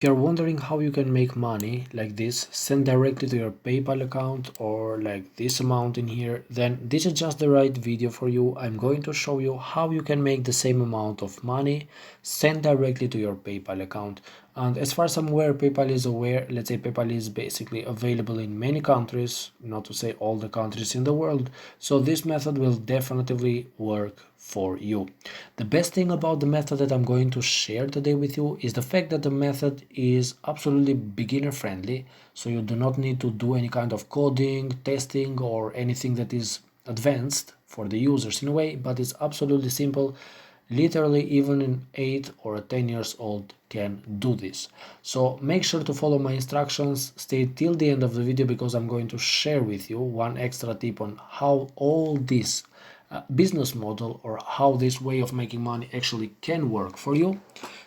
If you're wondering how you can make money like this, send directly to your PayPal account or like this amount in here, then this is just the right video for you. I'm going to show you how you can make the same amount of money, send directly to your PayPal account. And as far as I'm aware, PayPal is aware, let's say PayPal is basically available in many countries, not to say all the countries in the world. So this method will definitely work for you. The best thing about the method that I'm going to share today with you is the fact that the method is absolutely beginner friendly, so you do not need to do any kind of coding, testing, or anything that is advanced for the users in a way, but it's absolutely simple. Literally, even an 8 or a 10 years old can do this. So make sure to follow my instructions, stay till the end of the video because I'm going to share with you one extra tip on how all this business model or how this way of making money actually can work for you.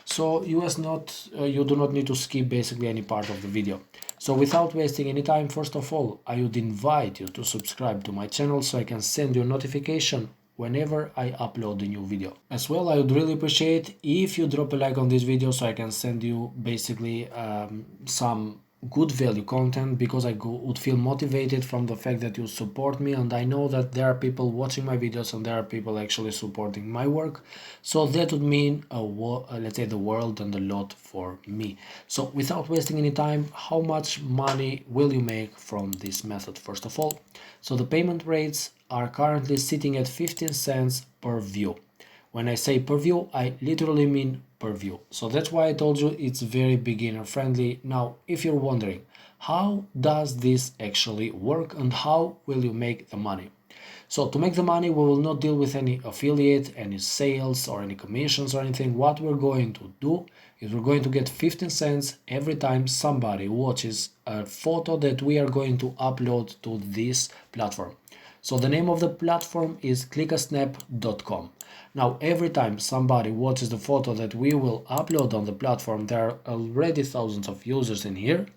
So you do not need to skip basically any part of the video. So without wasting any time, first of all, I would invite you to subscribe to my channel so I can send you a notification whenever I upload a new video. As well, I would really appreciate if you drop a like on this video so I can send you basically some good value content, because would feel motivated from the fact that you support me, and I know that there are people watching my videos and there are people actually supporting my work. So that would mean let's say the world and a lot for me. So without wasting any time, how much money will you make from this method? First of all, so the payment rates are currently sitting at 15 cents per view. When I say per view, I literally mean per view. So that's why I told you it's very beginner friendly. Now, if you're wondering, how does this actually work and how will you make the money? So to make the money, we will not deal with any affiliate, any sales or any commissions or anything. What we're going to do is we're going to get 15 cents every time somebody watches a photo that we are going to upload to this platform. So the name of the platform is clickasnap.com. Now, every time somebody watches the photo that we will upload on the platform, there are already thousands of users in here,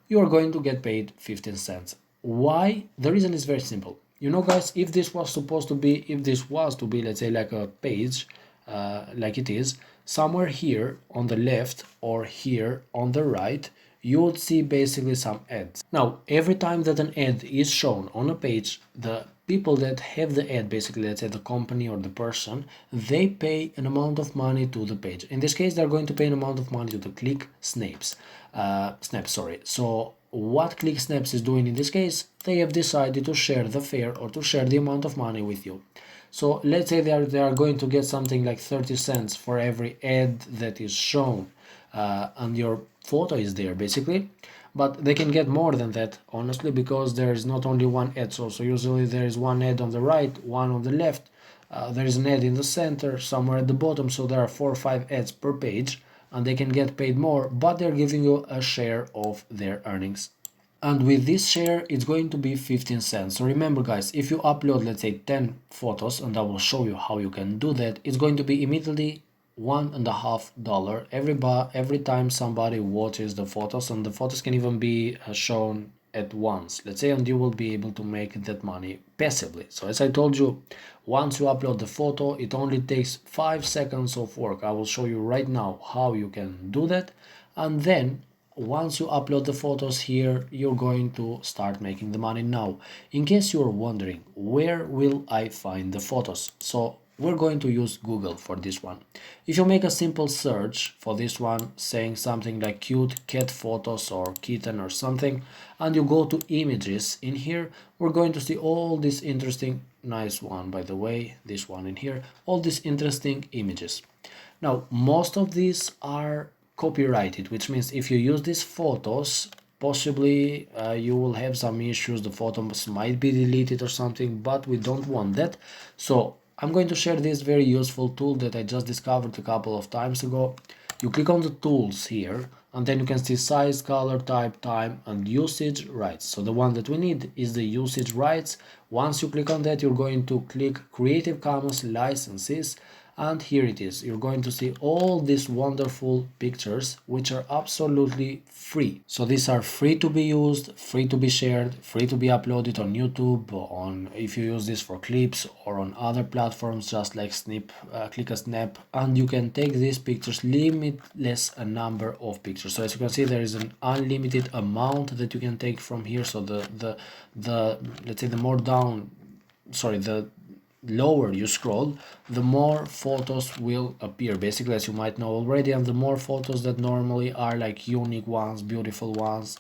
you are going to get paid 15 cents. Why? The reason is very simple. You know, guys, if this was to be, let's say, like a page, like it is, somewhere here on the left or here on the right, you would see basically some ads. Now, every time that an ad is shown on a page, the people that have the ad, basically, let's say the company or the person, they pay an amount of money to the page. In this case, they're going to pay an amount of money to the click snaps. So what click snaps is doing in this case, they have decided to share the fare or to share the amount of money with you. So let's say they are going to get something like 30 cents for every ad that is shown, and your photo is there basically. But they can get more than that, honestly, because there is not only one ad. So usually there is one ad on the right, one on the left, there is an ad in the center, somewhere at the bottom. So there are 4 or 5 ads per page, and they can get paid more, but they're giving you a share of their earnings. And with this share, it's going to be 15 cents. So remember, guys, if you upload, let's say, 10 photos, and I will show you how you can do that, it's going to be immediately $1.50 every time somebody watches the photos, and the photos can even be shown at once, let's say, and you will be able to make that money passively. So as I told you, once you upload the photo, it only takes 5 seconds of work. I will show you right now how you can do that, and then once you upload the photos here, you're going to start making the money. Now, in case you're wondering, where will I find the photos? So we're going to use Google for this one. If you make a simple search for this one, saying something like cute cat photos or kitten or something, and you go to images in here, we're going to see all these interesting, nice one by the way, this one in here, all these interesting images. Now, most of these are copyrighted, which means if you use these photos, possibly you will have some issues. The photos might be deleted or something, but we don't want that. So I'm going to share this very useful tool that I just discovered a couple of times ago. You click on the tools here, and then you can see size, color, type, time, and usage rights. So the one that we need is the usage rights. Once you click on that, you're going to click Creative Commons licenses, and here it is. You're going to see all these wonderful pictures which are absolutely free. So these are free to be used, free to be shared, free to be uploaded on YouTube, on if you use this for clips, or on other platforms just like Click a Snap, and you can take these pictures, limitless a number of pictures. So as you can see, there is an unlimited amount that you can take from here. So the let's say the more down, sorry, the lower you scroll, the more photos will appear, basically, as you might know already. And the more photos that normally are like unique ones, beautiful ones,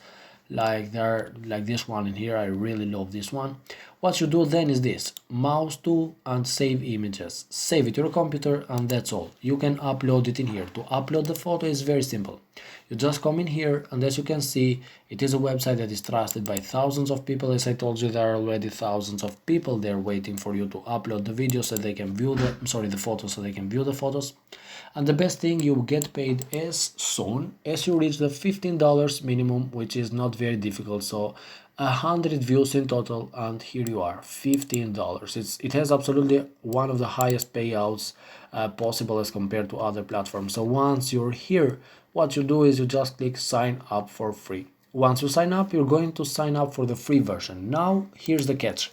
like they're like this one in here. I really love this one. What you do then is this: mouse to and save images, save it to your computer, and that's all. You can upload it in here. To upload the photo is very simple. You just come in here, and as you can see, it is a website that is trusted by thousands of people. As I told you, there are already thousands of people there waiting for you to upload the videos so they can view the photos, so they can view the photos. And the best thing, you get paid as soon as you reach the $15 minimum, which is not very difficult. So 100 views in total, and here you are, $15. It has absolutely one of the highest payouts possible as compared to other platforms. So once you're here, what you do is you just click sign up for free. Once you sign up, you're going to sign up for the free version. Now here's the catch: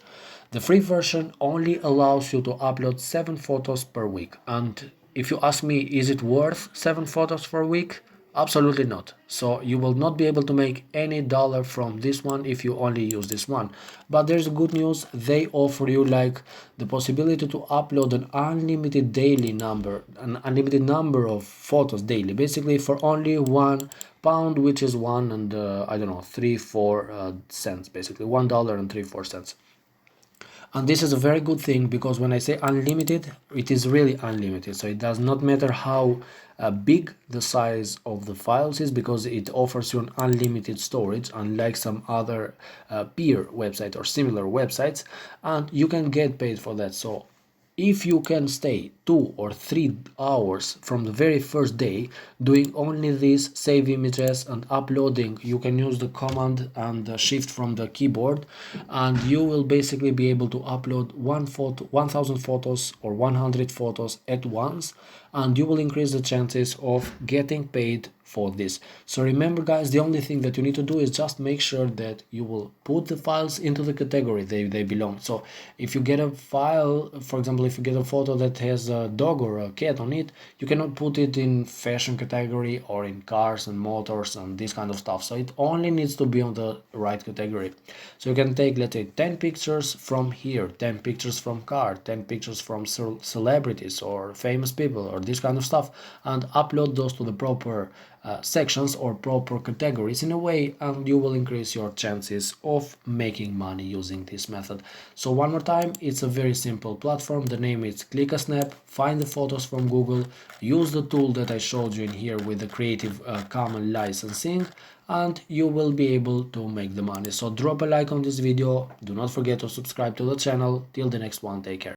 the free version only allows you to upload 7 photos per week. And if you ask me, is it worth 7 photos per week? Absolutely not. So you will not be able to make any dollar from this one if you only use this one. But there's good news: they offer you like the possibility to upload an unlimited unlimited number of photos daily, basically for only £1, which is one and I don't know, 3-4 cents, basically $1.03-4 cents. And this is a very good thing, because when I say unlimited, it is really unlimited. So it does not matter how big the size of the files is, because it offers you an unlimited storage, unlike some other peer website or similar websites, and you can get paid for that. So if you can stay 2 or 3 hours from the very first day doing only this, save images and uploading, you can use the command and the shift from the keyboard, and you will basically be able to upload 1000 photos or 100 photos at once, and you will increase the chances of getting paid for this. So remember guys, the only thing that you need to do is just make sure that you will put the files into the category they belong. So if you get a file, for example, if you get a photo that has a dog or a cat on it, you cannot put it in fashion category or in cars and motors and this kind of stuff. So it only needs to be on the right category. So you can take, let's say, 10 pictures from here, 10 pictures from car, 10 pictures from celebrities or famous people or this kind of stuff, and upload those to the proper sections or proper categories in a way, and you will increase your chances of making money using this method. So one more time, it's a very simple platform. The name is Click a Snap. Find the photos from Google, use the tool that I showed you in here with the Creative Commons licensing, and you will be able to make the money. So drop a like on this video, do not forget to subscribe to the channel. Till the next one, take care.